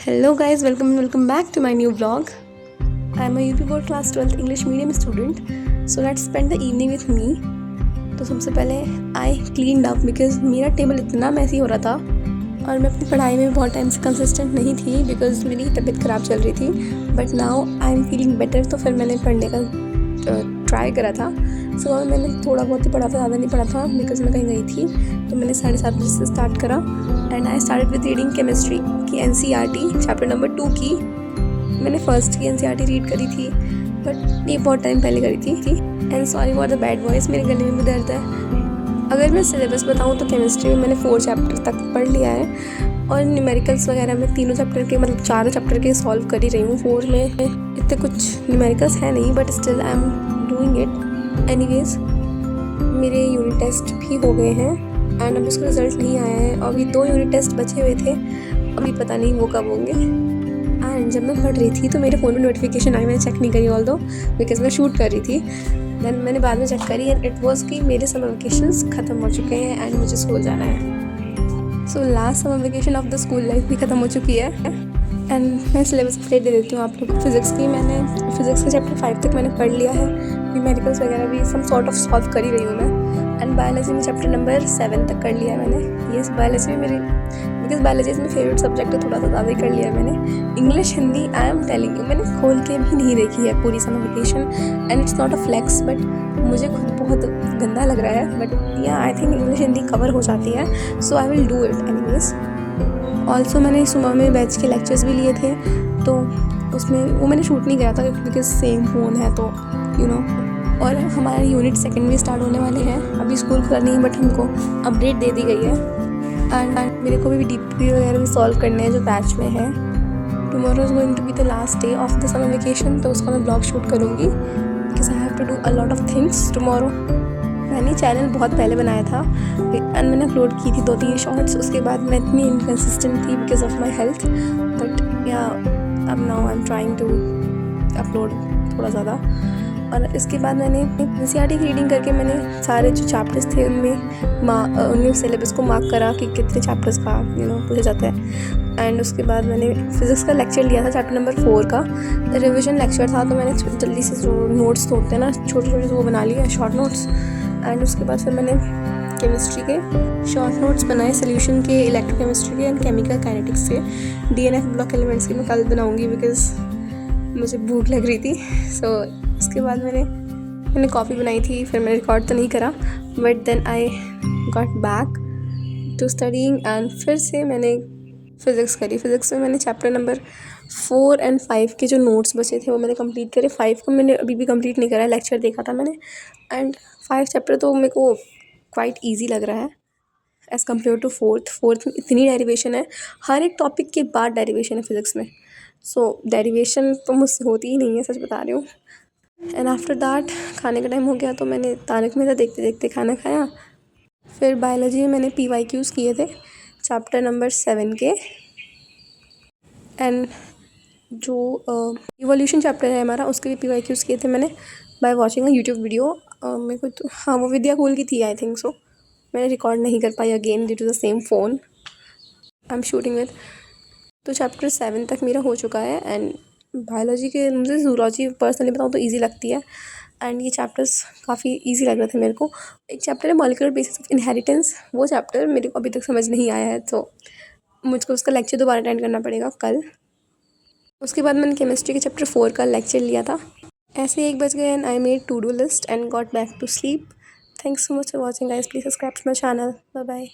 Hello guys, welcome back to my new vlog. I'm a UP board class 12th English medium student. So let's spend the evening with me. तो सबसे पहले आई cleaned up because मेरा table इतना मैसी हो रहा था और मैं अपनी पढ़ाई में बहुत टाइम से कंसिस्टेंट नहीं थी बिकॉज मेरी तबीयत ख़राब चल रही थी. But now I am feeling better. तो फिर मैंने पढ़ने का ट्राई करा था. सुबह में मैंने थोड़ा बहुत ही पढ़ा था, ज़्यादा नहीं पढ़ा था बिकॉज मैं कहीं गई थी. तो मैंने 7:30 बजे से स्टार्ट करा and I started with reading chemistry की NCERT चैप्टर नंबर 2 की. मैंने फर्स्ट की NCERT रीड करी थी बट ये बहुत टाइम पहले करी थी. And sorry for the bad voice, मेरे गले में भी दर्द है. अगर मैं सिलेबस बताऊँ तो केमिस्ट्री में मैंने 4 चैप्टर तक पढ़ लिया है और न्यूमेरिकल्स वगैरह में 3 चैप्टर के मतलब 4 चैप्टर के सॉल्व कर ही रही हूँ. 4 में इतने कुछ न्यूमेरिकल्स है नहीं but still I am doing it. Anyways मेरे यूनिट टेस्ट भी हो गए हैं एंड अभी उसका रिजल्ट नहीं आया है. अभी 2 यूनिट टेस्ट बचे हुए थे, अभी पता नहीं वो कब होंगे. एंड जब मैं पढ़ रही थी तो मेरे फ़ोन में नोटिफिकेशन आई. मैंने चेक नहीं करी ऑल दो बिकॉज मैं शूट कर रही थी. देन मैंने बाद में चेक करी एंड इट वाज कि मेरे समर वेकेशंस ख़त्म हो चुके हैं एंड मुझे स्कूल जाना है. So last summer vacation of the school life भी ख़त्म हो चुकी है. एंड मैं सिलेबस अपडेट दे देती हूँ आप लोग. फिज़िक्स की मैंने फिज़िक्स के चैप्टर 5 तक मैंने पढ़ लिया है. न्यूमेरिकल्स वगैरह भी सम सॉर्ट ऑफ सॉल्व कर ही रही हूँ मैं. एंड बायोलॉजी में चैप्टर नंबर 7 तक कर लिया है मैंने. येस, बायोलॉजी में मेरी बिकॉज बायोलॉजी इज़ मेरी फेवरेट सब्जेक्ट है, थोड़ा सा ज़्यादा ही कर लिया है मैंने. English Hindi I am telling you मैंने खोल के भी नहीं देखी है पूरी summer vacation. And it's not a flex but मुझे खुद बहुत गंदा लग रहा है. But yeah I think English Hindi cover हो जाती है. So I will do it anyways. Also मैंने सुबह में बैच के लेक्चर्स भी लिए थे तो उसमें वो मैंने शूट नहीं किया था बिकॉज सेम फ़ोन है तो यू नो. और हमारे यूनिट सेकंड भी स्टार्ट होने वाले हैं. अभी स्कूल खुला नहीं बट हमको अपडेट दे दी गई है. एंड मेरे को भी DPP वगैरह भी सॉल्व करने हैं जो बैच में है. Tomorrow is going to be the last day of the summer vacation तो उसका मैं ब्लॉग शूट करूँगी because I have to do a lot of things tomorrow. मैंने चैनल बहुत पहले बनाया था एंड मैंने अपलोड की थी 2-3 शॉर्ट्स. उसके बाद मैं इतनी इनकन्सिस्टेंट थी because of my health. But या अब now I am trying to upload थोड़ा ज़्यादा. और इसके बाद मैंने NCERT की रीडिंग करके मैंने सारे जो चैप्टर्स थे उनमें सिलेबस को मार्क करा कि कितने चैप्टर्स का पूछा जाता है. एंड उसके बाद मैंने फिज़िक्स का लेक्चर लिया था चैप्टर नंबर 4 का. रिविजन लेक्चर था तो मैंने जल्दी से जो नोट्स होते हैं ना छोटे छोटे वो बना लिए शॉर्ट नोट्स. एंड उसके बाद फिर मैंने केमिस्ट्री के शॉर्ट नोट्स बनाए सोल्यूशन के, इलेक्ट्रोकेमिस्ट्री के एंड केमिकल काइनेटिक्स के. DNF ब्लॉक एलिमेंट्स की मैं कल बनाऊँगी बिकॉज मुझे भूख लग रही थी. सो उसके बाद मैंने कॉफ़ी बनाई थी. फिर मैंने रिकॉर्ड तो नहीं करा but then I got back to studying and फिर से मैंने फ़िज़िक्स करी. फ़िज़िक्स में मैंने चैप्टर नंबर 4 एंड 5 के जो नोट्स बचे थे वो मैंने कंप्लीट करे. 5 को मैंने अभी भी कंप्लीट नहीं करा है, लेक्चर देखा था मैंने. एंड 5 चैप्टर तो मेरे को क्वाइट ईजी लग रहा है एज़ कम्पेयर टू 4th में इतनी डेरिवेशन है. हर एक टॉपिक के बाद डेरिवेशन है फ़िज़िक्स में. सो डेरिवेशन तो मुझसे होती ही नहीं है, सच बता रही हूँ. एंड आफ्टर दैट खाने का टाइम हो गया तो मैंने तारक मेहता देखते देखते खाना खाया. फिर बायोलॉजी में मैंने PYQs किए थे चैप्टर नंबर 7 के. एंड जो इवोल्यूशन चैप्टर है हमारा उसके भी PYQs किए थे मैंने by watching a YouTube video. मेरे को तो हाँ वो विद्या कूल की थी आई थिंक. सो मैंने रिकॉर्ड नहीं कर पाई again due to the same phone I am shooting with. तो चैप्टर 7 तक मेरा हो चुका है. एंड बायोलॉजी के मुझे जूलॉजी पर्सनली बताऊँ तो ईजी लगती है. एंड ये चैप्टर्स काफ़ी ईजी लग रहे थे मेरे को. एक चैप्टर है मॉलिक्यूलर बेसिस ऑफ इनहेरिटेंस. वो चैप्टर मेरे को अभी तक समझ नहीं आया है तो मुझको उसका लेक्चर दोबारा अटेंड करना पड़ेगा कल. उसके बाद मैंने केमिस्ट्री के चैप्टर 4 का लेक्चर लिया था. ऐसे 1 बज गए and I made to do list and got back to sleep. Thanks so much for watching guys. Please subscribe to my channel. Bye bye.